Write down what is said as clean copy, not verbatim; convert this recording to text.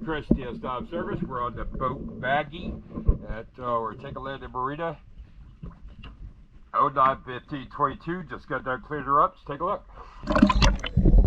Chris, TS Dive Service. We're on the boat Maggie. We're taking a land in Marina. 09-15-22. Just got done cleaning her up. Let's take a look.